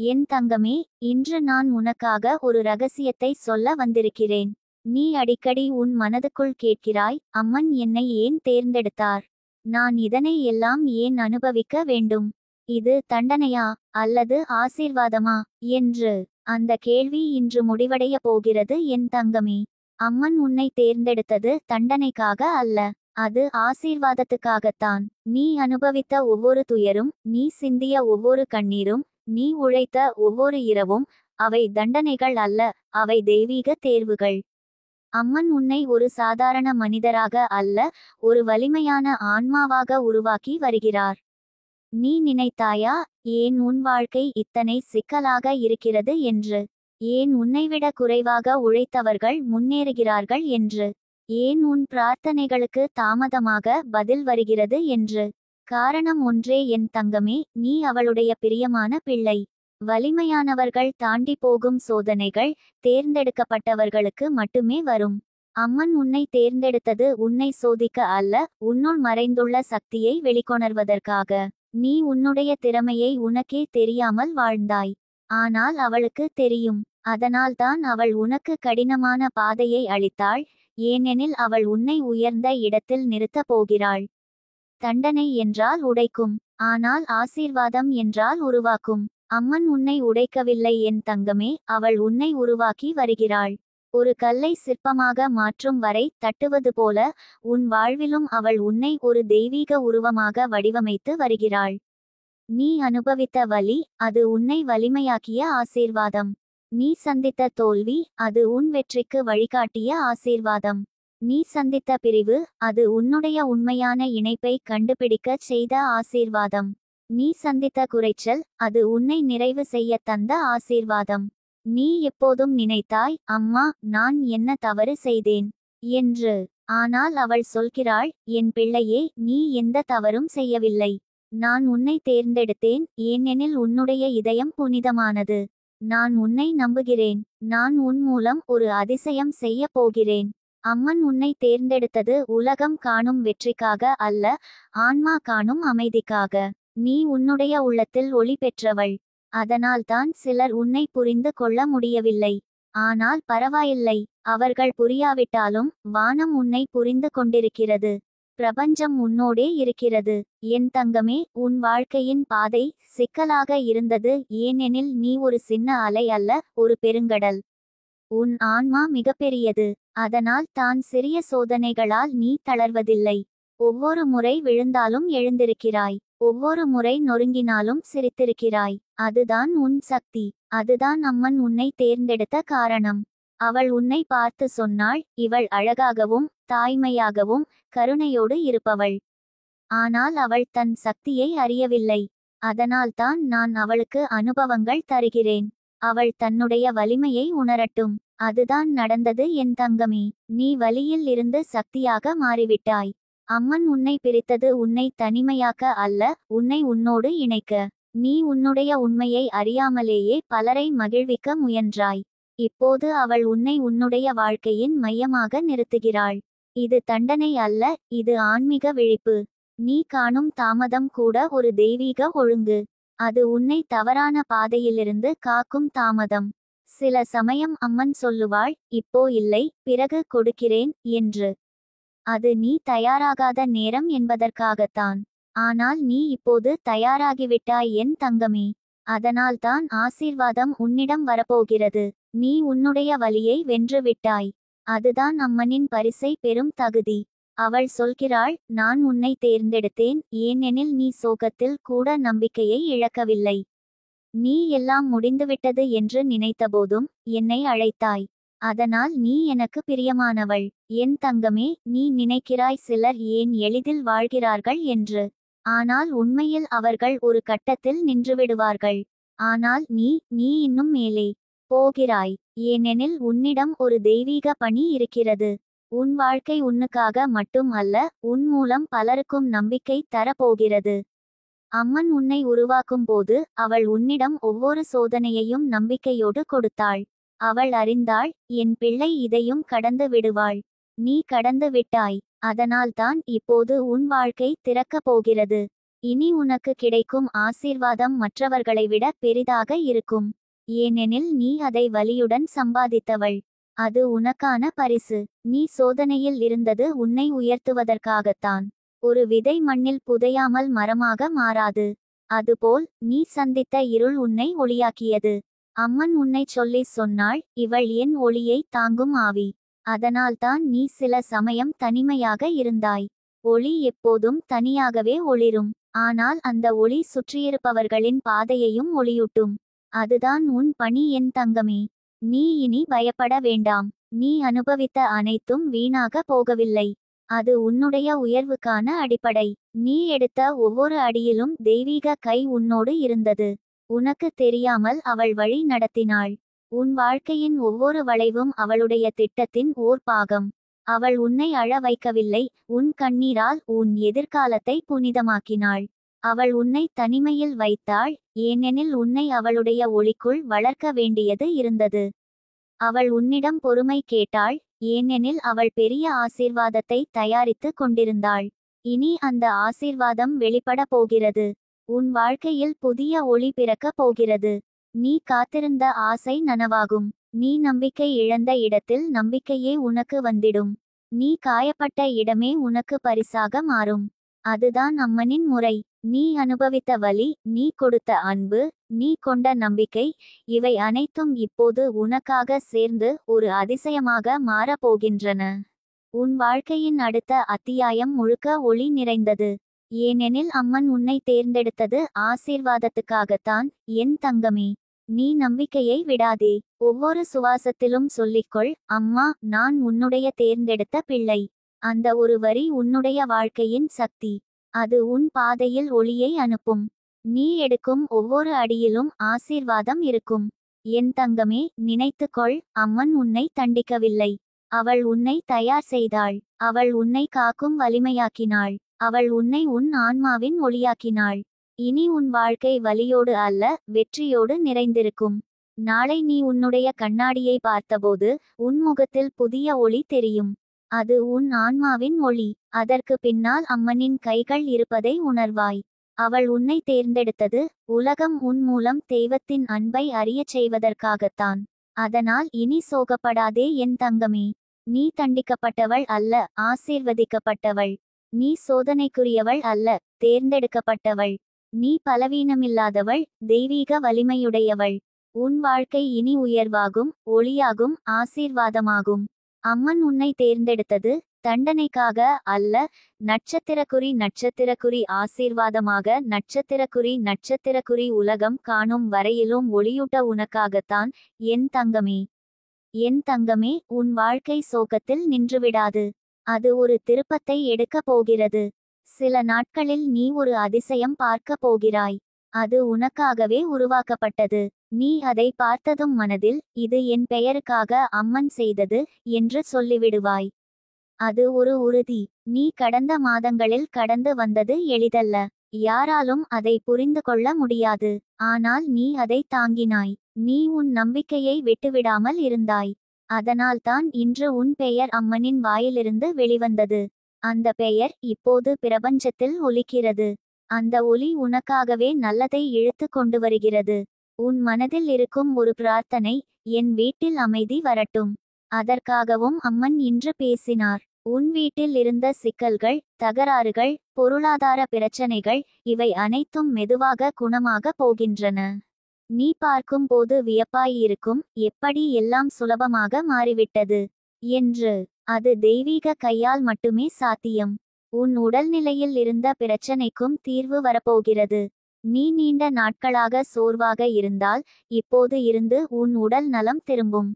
என் தங்கமே, இன்று நான் உனக்காக ஒரு ரகசியத்தை சொல்ல வந்திருக்கிறேன். நீ அடிக்கடி உன் மனதுக்குள் கேட்கிறாய், அம்மன் என்னை ஏன் தேர்ந்தெடுத்தார்? நான் இதனை எல்லாம் ஏன் அனுபவிக்க வேண்டும்? இது தண்டனையா அல்லது ஆசீர்வாதமா என்று. அந்த கேள்வி இன்று முடிவடைய போகிறது என் தங்கமே. அம்மன் உன்னை தேர்ந்தெடுத்தது தண்டனைக்காக அல்ல, அது ஆசீர்வாதத்துக்காகத்தான். நீ அனுபவித்த ஒவ்வொரு துயரும், நீ சிந்திய ஒவ்வொரு கண்ணீரும், நீ உழைத்த ஒவ்வொரு இரவும், அவை தண்டனைகள் அல்ல, அவை தெய்வீக தேர்வுகள். அம்மன் உன்னை ஒரு சாதாரண மனிதராக அல்ல, ஒரு வலிமையான ஆன்மாவாக உருவாக்கி வருகிறார். நீ நினைத்தாயா, ஏன் உன் வாழ்க்கை இத்தனை சிக்கலாக இருக்கிறது என்று? ஏன் உன்னைவிட குறைவாக உழைத்தவர்கள் முன்னேறுகிறார்கள் என்று? ஏன் உன் பிரார்த்தனைகளுக்கு தாமதமாக பதில் வருகிறது என்று? காரணம் ஒன்றே என் தங்கமே, நீ அவளுடைய பிரியமான பிள்ளை. வலிமையானவர்கள் தாண்டி போகும் சோதனைகள் தேர்ந்தெடுக்கப்பட்டவர்களுக்கு மட்டுமே வரும். அம்மன் உன்னை தேர்ந்தெடுத்தது உன்னை சோதிக்க அல்ல, உன்னுள் மறைந்துள்ள சக்தியை வெளிக்கொணர்வதற்காக. நீ உன்னுடைய திறமையை உனக்கே தெரியாமல் வாழ்ந்தாய். ஆனால் அவளுக்கு தெரியும். அதனால்தான் அவள் உனக்கு கடினமான பாதையை அளித்தாள், ஏனெனில் அவள் உன்னை உயர்ந்த இடத்தில் நிறுத்தப் போகிறாள். தண்டனை என்றால் உடைக்கும், ஆனால் ஆசீர்வாதம் என்றால் உருவாக்கும். அம்மன் உன்னை உடைக்கவில்லை என் தங்கமே, அவள் உன்னை உருவாக்கி வருகிறாள். ஒரு கல்லை சிற்பமாக மாற்றும் வரை தட்டுவது போல உன் வாழ்விலும் அவள் உன்னை ஒரு தெய்வீக உருவமாக வடிவமைத்து வருகிறாள். நீ அனுபவித்த வலி, அது உன்னை வலிமையாக்கிய ஆசீர்வாதம். நீ சந்தித்த தோல்வி, அது உன் வெற்றிக்கு வழிகாட்டிய ஆசீர்வாதம். நீ சந்தித்த பிரிவு, அது உன்னுடைய உண்மையான இணைப்பை கண்டுபிடிக்கச் செய்த ஆசீர்வாதம். நீ சந்தித்த குறைச்சல், அது உன்னை நிறைவு செய்ய தந்த ஆசீர்வாதம். நீ எப்போதும் நினைத்தாய், அம்மா, நான் என்ன தவறு செய்தேன் என்று. ஆனால் அவள் சொல்கிறாள், என் பிள்ளையே, நீ எந்த தவறும் செய்யவில்லை. நான் உன்னை தேர்ந்தெடுத்தேன், ஏனெனில் உன்னுடைய இதயம் புனிதமானது. நான் உன்னை நம்புகிறேன். நான் உன் மூலம் ஒரு அதிசயம் செய்ய போகிறேன். அம்மன் உன்னை தேர்ந்தெடுத்தது உலகம் காணும் வெற்றிக்காக அல்ல, ஆன்மா காணும் அமைதிக்காக. நீ உன்னுடைய உள்ளத்தில் ஒளி பெற்றவள். அதனால்தான் சிலர் உன்னை புரிந்து கொள்ள முடியவில்லை. ஆனால் பரவாயில்லை, அவர்கள் புரியாவிட்டாலும் வானம் உன்னை புரிந்து கொண்டிருக்கிறது. பிரபஞ்சம் உன்னோடே இருக்கிறது. என் தங்கமே, உன் வாழ்க்கையின் பாதை சிக்கலாக இருந்தது, ஏனெனில் நீ ஒரு சின்ன அலை அல்ல, ஒரு பெருங்கடல். உன் ஆன்மா மிகப்பெரியது. அதனால் தான் சிறிய சோதனைகளால் நீ தளர்வதில்லை. ஒவ்வொரு முறை விழுந்தாலும் எழுந்திருக்கிறாய். ஒவ்வொரு முறை நொறுங்கினாலும் சிரித்திருக்கிறாய். அதுதான் உன் சக்தி. அதுதான் அம்மன் உன்னை தேர்ந்தெடுத்த காரணம். அவள் உன்னை பார்த்து சொன்னாள், இவள் அழகாகவும் தாய்மையாகவும் கருணையோடு இருப்பவள். ஆனால் அவள் தன் சக்தியை அறியவில்லை. அதனால்தான் நான் அவளுக்கு அனுபவங்கள் தருகிறேன். அவள் தன்னுடைய வலிமையை உணரட்டும். அதுதான் நடந்தது என் தங்கமே. நீ வலியில் இருந்து சக்தியாக மாறிவிட்டாய். அம்மன் உன்னை பிரித்தது உன்னை தனிமையாக்க அல்ல, உன்னை உன்னோடு இணைக்க. நீ உன்னுடைய உண்மையை அறியாமலேயே பலரை மகிழ்விக்க முயன்றாய். இப்போது அவள் உன்னை உன்னுடைய வாழ்க்கையின் மையமாக நிறுத்துகிறாள். இது தண்டனை அல்ல, இது ஆன்மீக விழிப்பு. நீ காணும் தாமதம் கூட ஒரு தெய்வீக ஒழுங்கு. அது உன்னை தவறான பாதையிலிருந்து காக்கும் தாமதம். சில சமயம் அம்மன் சொல்லுவாள், இப்போ இல்லை, பிறகு கொடுக்கிறேன் என்று. அது நீ தயாராகாத நேரம் என்பதற்காகத்தான். ஆனால் நீ இப்போது தயாராகிவிட்டாய் என் தங்கமே. அதனால்தான் ஆசீர்வாதம் உன்னிடம் வரப்போகிறது. நீ உன்னுடைய வலியை வென்றுவிட்டாய். அதுதான் அம்மனின் பரிசை பெறும் தகுதி. அவள் சொல்கிறாள், நான் உன்னை தேர்ந்தெடுத்தேன், ஏனெனில் நீ சோகத்தில் கூட நம்பிக்கையை இழக்கவில்லை. நீ எல்லாம் முடிந்துவிட்டது என்று நினைத்தபோதும் என்னை அழைத்தாய். அதனால் நீ எனக்கு பிரியமானவள். என் தங்கமே, நீ நினைக்கிறாய் சிலர் ஏன் எளிதில் வாழ்கிறார்கள் என்று. ஆனால் உண்மையில் அவர்கள் ஒரு கட்டத்தில் நின்றுவிடுவார்கள். ஆனால் நீ இன்னும் மேலே போகிறாய். ஏனெனில் உன்னிடம் ஒரு தெய்வீக பணி இருக்கிறது. உன் வாழ்க்கை உன்னுக்காக மட்டும் அல்ல, உன் மூலம் பலருக்கும் நம்பிக்கை தரப்போகிறது. அம்மன் உன்னை உருவாக்கும் போது அவள் உன்னிடம் ஒவ்வொரு சோதனையையும் நம்பிக்கையோடு கொடுத்தாள். அவள் அறிந்தாள், என் பிள்ளை இதையும் கடந்து விடுவாள். நீ கடந்து விட்டாய். அதனால்தான் இப்போது உன் வாழ்க்கை திறக்கப் போகிறது. இனி உனக்கு கிடைக்கும் ஆசீர்வாதம் மற்றவர்களை விட பெரிதாக இருக்கும். ஏனெனில் நீ அதை வலியுடன் சம்பாதித்தவள். அது உனக்கான பரிசு. நீ சோதனையில் இருந்தது உன்னை உயர்த்துவதற்காகத்தான். ஒரு விதை மண்ணில் புதையாமல் மரமாக மாறாது. அதுபோல் நீ சந்தித்த இருள் உன்னை ஒளியாக்கியது. அம்மன் உன்னைச் சொல்லிச் சொன்னாள், இவள் என் ஒளியை தாங்கும் ஆவி. அதனால்தான் நீ சில சமயம் தனிமையாக இருந்தாய். ஒளி எப்போதும் தனியாகவே ஒளிரும். ஆனால் அந்த ஒளி சுற்றியிருப்பவர்களின் பாதையையும் ஒளியூட்டும். அதுதான் உன் பணி என் தங்கமே. நீ இனி பயப்பட வேண்டாம். நீ அனுபவித்த அனைத்தும் வீணாக போகவில்லை. அது உன்னுடைய உயர்வுக்கான அடிப்படை. நீ எடுத்த ஒவ்வொரு அடியிலும் தெய்வீக கை உன்னோடு இருந்தது. உனக்கு தெரியாமல் அவள் வழி நடத்தினாள். உன் வாழ்க்கையின் ஒவ்வொரு வளைவும் அவளுடைய திட்டத்தின் ஓர் பாகம். அவள் உன்னை அழ வைக்கவில்லை, உன் கண்ணீரால் உன் எதிர்காலத்தை புனிதமாக்கினாள். அவள் உன்னை தனிமையில் வைத்தாள், ஏனெனில் உன்னை அவளுடைய ஒளிக்குள் வளர்க்க வேண்டியது இருந்தது. அவள் உன்னிடம் பொறுமை கேட்டாள், ஏனெனில் அவள் பெரிய ஆசீர்வாதத்தை தயாரித்து கொண்டிருந்தாள். இனி அந்த ஆசீர்வாதம் வெளிப்பட போகிறது. உன் வாழ்க்கையில் புதிய ஒளி பிறக்கப் போகிறது. நீ காத்திருந்த ஆசை நனவாகும். நீ நம்பிக்கை இழந்த இடத்தில் நம்பிக்கையே உனக்கு வந்திடும். நீ காயப்பட்ட இடமே உனக்கு பரிசாக மாறும். அதுதான் அம்மனின் முறை. நீ அனுபவித்த வலி, நீ கொடுத்த அன்பு, நீ கொண்ட நம்பிக்கை, இவை அனைத்தும் இப்போது உனக்காக சேர்ந்து ஒரு அதிசயமாக மாறப்போகின்றன. உன் வாழ்க்கையின் அடுத்த அத்தியாயம் முழுக்க ஒளி நிறைந்தது. ஏனெனில் அம்மன் உன்னை தேர்ந்தெடுத்தது ஆசீர்வாதத்துக்காகத்தான் என் தங்கமே. நீ நம்பிக்கையை விடாதே. ஒவ்வொரு சுவாசத்திலும் சொல்லிக்கொள், அம்மா, நான் உன்னுடைய தேர்ந்தெடுத்த பிள்ளை. அந்த ஒரு வரி உன்னுடைய வாழ்க்கையின் சக்தி. அது உன் பாதையில் ஒளியை அனுப்பும். நீ எடுக்கும் ஒவ்வொரு அடியிலும் ஆசீர்வாதம் இருக்கும். என் தங்கமே, நினைத்துக்கொள், அம்மன் உன்னை தண்டிக்கவில்லை. அவள் உன்னை தயார் செய்தாள். அவள் உன்னை காக்கும் வலிமையாக்கினாள். அவள் உன்னை உன் ஆன்மாவின் ஒளியாக்கினாள். இனி உன் வாழ்க்கை வலியோடு அல்ல, வெற்றியோடு நிறைந்திருக்கும். நாளை நீ உன்னுடைய கண்ணாடியை பார்த்தபோது உன் முகத்தில் புதிய ஒளி தெரியும். அது உன் ஆன்மாவின் ஒளி. அதற்கு பின்னால் அம்மனின் கைகள் இருப்பதை உணர்வாய். அவள் உன்னை தேர்ந்தெடுத்தது உலகம் உன் மூலம் தெய்வத்தின் அன்பை அறியச் செய்வதற்காகத்தான். அதனால் இனி சோகப்படாதே என் தங்கமே. நீ தண்டிக்கப்பட்டவள் அல்ல, ஆசீர்வதிக்கப்பட்டவள். நீ சோதனைக்குரியவள் அல்ல, தேர்ந்தெடுக்கப்பட்டவள். நீ பலவீனமில்லாதவள், தெய்வீக வலிமையுடையவள். உன் வாழ்க்கை இனி உயர்வாகும், ஒளியாகும், ஆசீர்வாதமாகும். அம்மன் உன்னை தேர்ந்தெடுத்தது தண்டனைக்காக அல்ல, நட்சத்திரக்குறி ஆசீர்வாதமாக. நட்சத்திரக்குறி உலகம் காணும் வரையிலும் ஒளியூட்ட உனக்காகத்தான் என் தங்கமே. என் தங்கமே, உன் வாழ்க்கை சோகத்தில் நின்றுவிடாது. அது ஒரு திருப்பத்தை எடுக்கப் போகிறது. சில நாட்களில் நீ ஒரு அதிசயம் பார்க்கப் போகிறாய். அது உனக்காகவே உருவாக்கப்பட்டது. நீ அதை பார்த்ததும் மனதில், இது என் பெயருக்காக அம்மன் செய்தது என்று சொல்லிவிடுவாய். அது ஒரு உறுதி. நீ கடந்த மாதங்களில் கடந்து வந்தது எளிதல்ல. யாராலும் அதை புரிந்து கொள்ள முடியாது. ஆனால் நீ அதை தாங்கினாய். நீ உன் நம்பிக்கையை விட்டுவிடாமல் இருந்தாய். அதனால்தான் இன்று உன் பெயர் அம்மனின் வாயிலிருந்து வெளிவந்தது. அந்த பெயர் இப்போது பிரபஞ்சத்தில் ஒலிக்கிறது. அந்த ஒலி உனக்காகவே நல்லதை இழுத்து கொண்டு வருகிறது. உன் மனதில் இருக்கும் ஒரு பிரார்த்தனை, என் வீட்டில் அமைதி வரட்டும். அதற்காகவும் அம்மன் இன்று பேசினார். உன் வீட்டில் இருந்த சிக்கல்கள், தகராறுகள், பொருளாதார பிரச்சனைகள், இவை அனைத்தும் மெதுவாக குணமாக போகின்றன. நீ பார்க்கும் போது வியப்பாயிருக்கும், எப்படி எல்லாம் சுலபமாக மாறிவிட்டது என்று. அது தெய்வீக கையால் மட்டுமே சாத்தியம். உன் உடல்நிலையில் இருந்த பிரச்சனைக்கும் தீர்வு வரப்போகிறது. நீ நீண்ட நாட்களாக சோர்வாக இருந்தால் இப்போது இருந்து உன் உடல் நலம் திரும்பும்.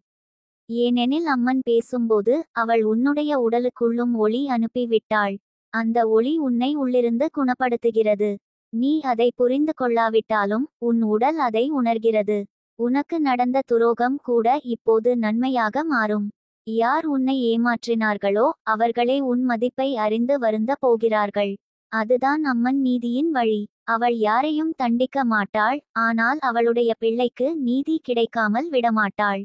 ஏனெனில் அம்மன் பேசும்போது அவள் உன்னுடைய உடலுக்குள்ளும் ஒளி அனுப்பிவிட்டாள். அந்த ஒளி உன்னை உள்ளிருந்து குணப்படுத்துகிறது. நீ அதை புரிந்து கொள்ளாவிட்டாலும் உன் உடல் அதை உணர்கிறது. உனக்கு நடந்த துரோகம் கூட இப்போது நன்மையாக மாறும். யார் உன்னை ஏமாற்றினார்களோ அவர்களே உன் மதிப்பை அறிந்து வருந்த போகிறார்கள். அதுதான் அம்மன் நீதியின் வழி. அவள் யாரையும் தண்டிக்க மாட்டாள், ஆனால் அவளுடைய பிள்ளைக்கு நீதி கிடைக்காமல் விடமாட்டாள்.